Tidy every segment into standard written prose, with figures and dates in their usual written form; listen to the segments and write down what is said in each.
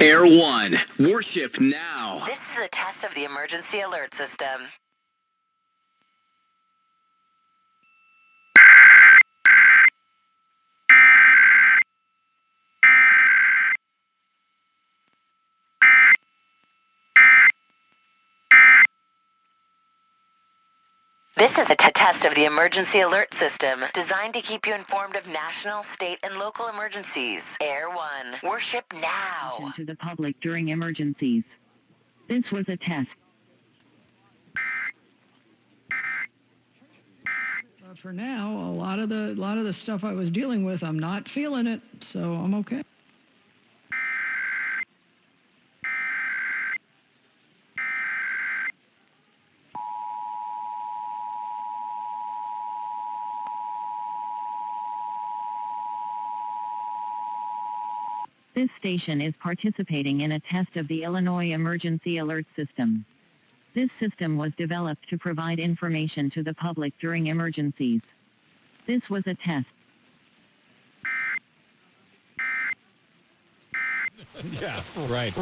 Air 1, worship now. This is a test of the emergency alert system. This is a test of the emergency alert system, designed to keep you informed of national, state, and local emergencies. Air 1, worship now. To the public during emergencies. This was a test. For now, a lot of the stuff I was dealing with, I'm not feeling it, so I'm okay. This station is participating in a test of the Illinois Emergency Alert System. This system was developed to provide information to the public during emergencies. This was a test. Yeah, right.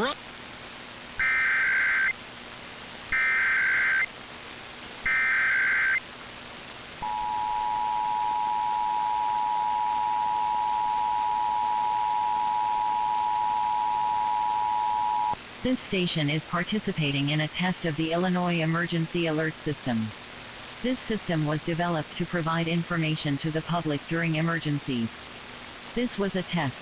This station is participating in a test of the Illinois Emergency Alert System. This system was developed to provide information to the public during emergencies. This was a test.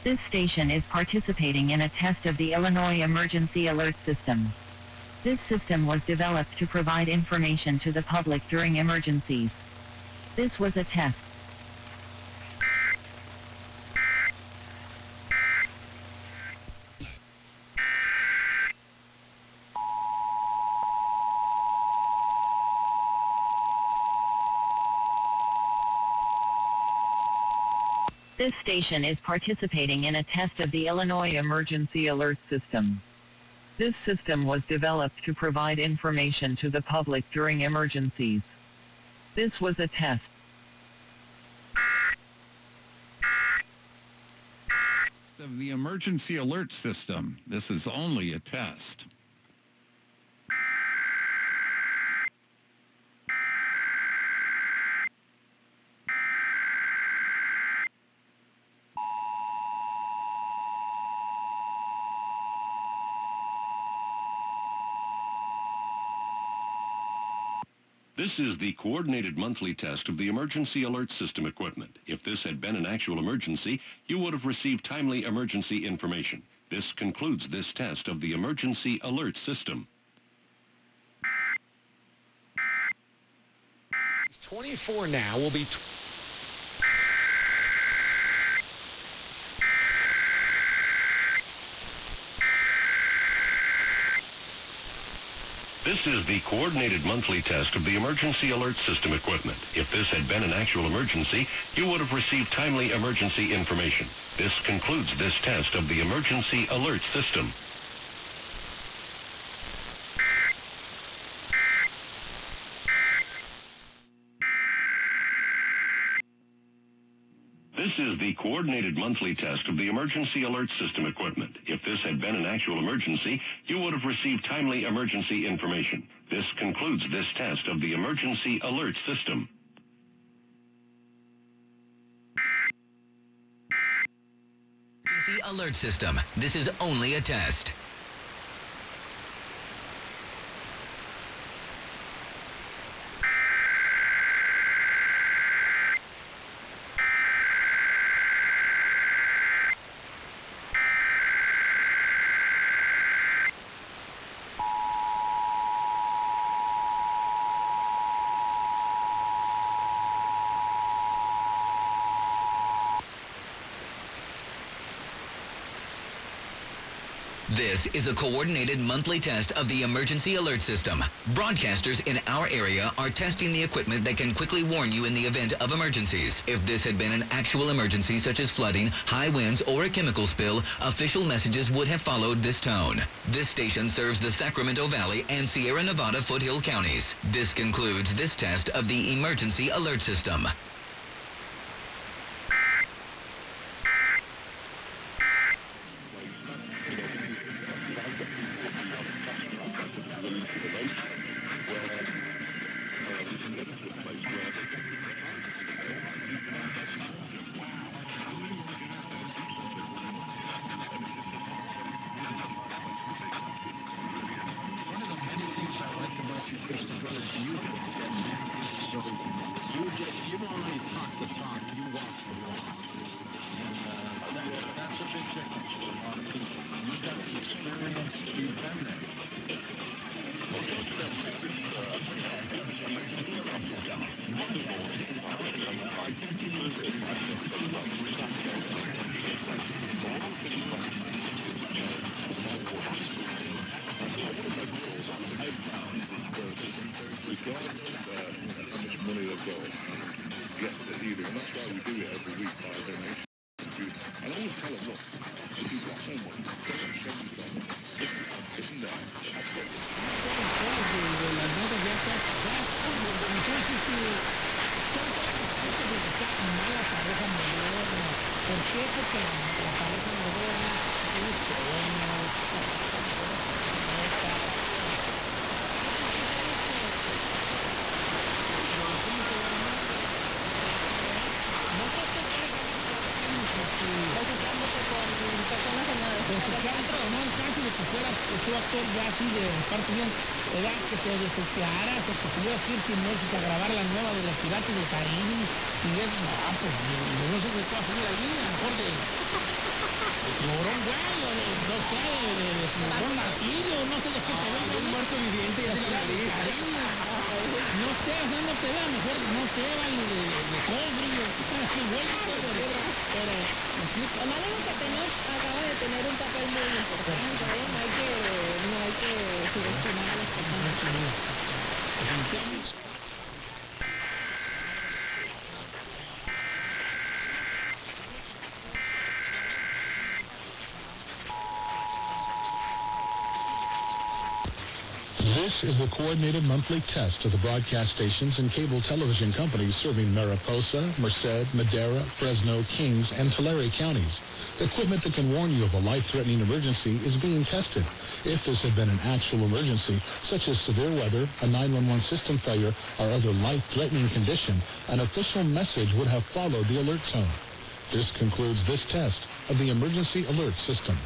This station is participating in a test of the Illinois Emergency Alert System. This system was developed to provide information to the public during emergencies. This was a test. This station is participating in a test of the Illinois Emergency Alert System. This system was developed to provide information to the public during emergencies. This was a test. Of the Emergency Alert System. This is only a test. This is the coordinated monthly test of the emergency alert system equipment. If this had been an actual emergency, you would have received timely emergency information. This concludes this test of the emergency alert system. 24 now will be... This is the coordinated monthly test of the emergency alert system equipment. If this had been an actual emergency, you would have received timely emergency information. This concludes this test of the emergency alert system. This is the coordinated monthly test of the emergency alert system equipment. If this had been an actual emergency, you would have received timely emergency information. This concludes this test of the emergency alert system. Emergency alert system. This is only a test. This is a coordinated monthly test of the emergency alert system. Broadcasters in our area are testing the equipment that can quickly warn you in the event of emergencies. If this had been an actual emergency such as flooding, high winds, or a chemical spill, official messages would have followed this tone. This station serves the Sacramento Valley and Sierra Nevada Foothill counties. This concludes this test of the emergency alert system. This is a coordinated monthly test of the broadcast stations and cable television companies serving Mariposa, Merced, Madera, Fresno, Kings, and Tulare counties. Equipment that can warn you of a life-threatening emergency is being tested. If this had been an actual emergency, such as severe weather, a 911 system failure, or other life-threatening condition, an official message would have followed the alert tone. This concludes this test of the emergency alert system.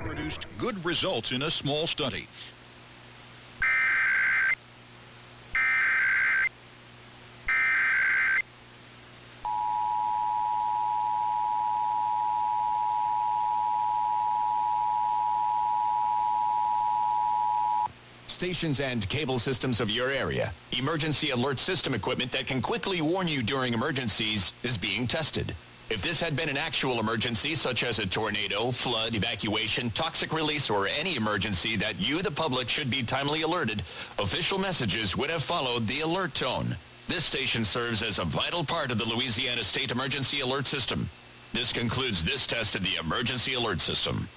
Produced good results in a small study. Stations and cable systems of your area. Emergency alert system equipment that can quickly warn you during emergencies is being tested. If this had been an actual emergency, such as a tornado, flood, evacuation, toxic release, or any emergency that you, the public, should be timely alerted, official messages would have followed the alert tone. This station serves as a vital part of the Louisiana State Emergency Alert System. This concludes this test of the Emergency Alert System.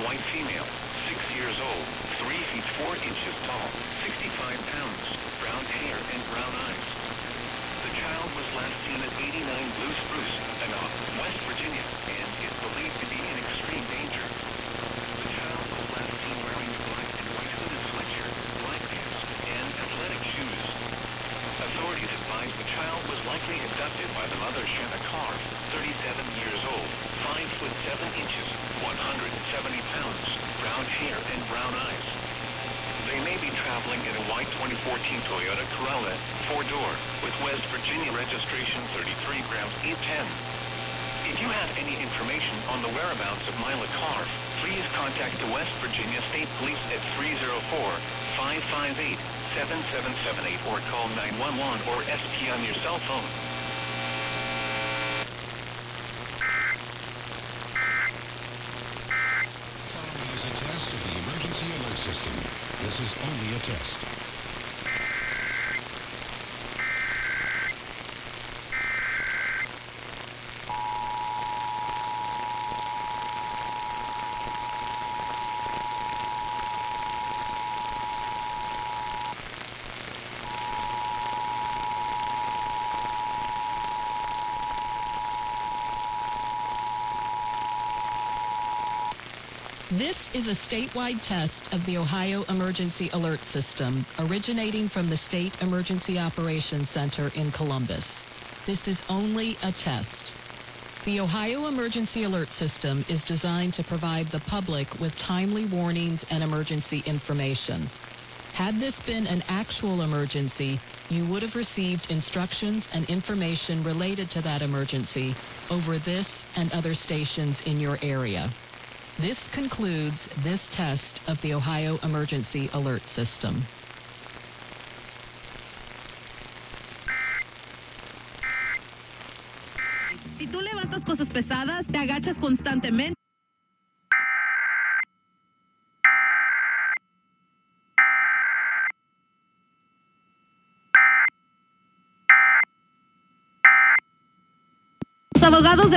white female, 6 years old, 3 feet 4 inches tall, 65 pounds, brown hair and brown eyes. The child was last seen at 89 Blue Spruce, West Virginia, and is believed to be in extreme danger. The child was last seen wearing a black and white hooded sweatshirt, black pants, and athletic shoes. Authorities advise the child was likely abducted by the mother, Shanna Carr, 37 years old, 5 foot 7 inches, 170 pounds, brown hair and brown eyes. They may be traveling in a white 2014 Toyota Corolla, 4-door, with West Virginia registration 33 grams E10. If you have any information on the whereabouts of Mila Carr, please contact the West Virginia State Police at 304-558-7778 or call 911 or SP on your cell phone. Following is a test of the emergency alert system. This is only a test. This is a statewide test of the Ohio Emergency Alert System, originating from the State Emergency Operations Center in Columbus. This is only a test. The Ohio Emergency Alert System is designed to provide the public with timely warnings and emergency information. Had this been an actual emergency, you would have received instructions and information related to that emergency over this and other stations in your area. This concludes this test of the Ohio Emergency Alert System. Si tú levantas cosas pesadas, te agachas constantemente. Los abogados de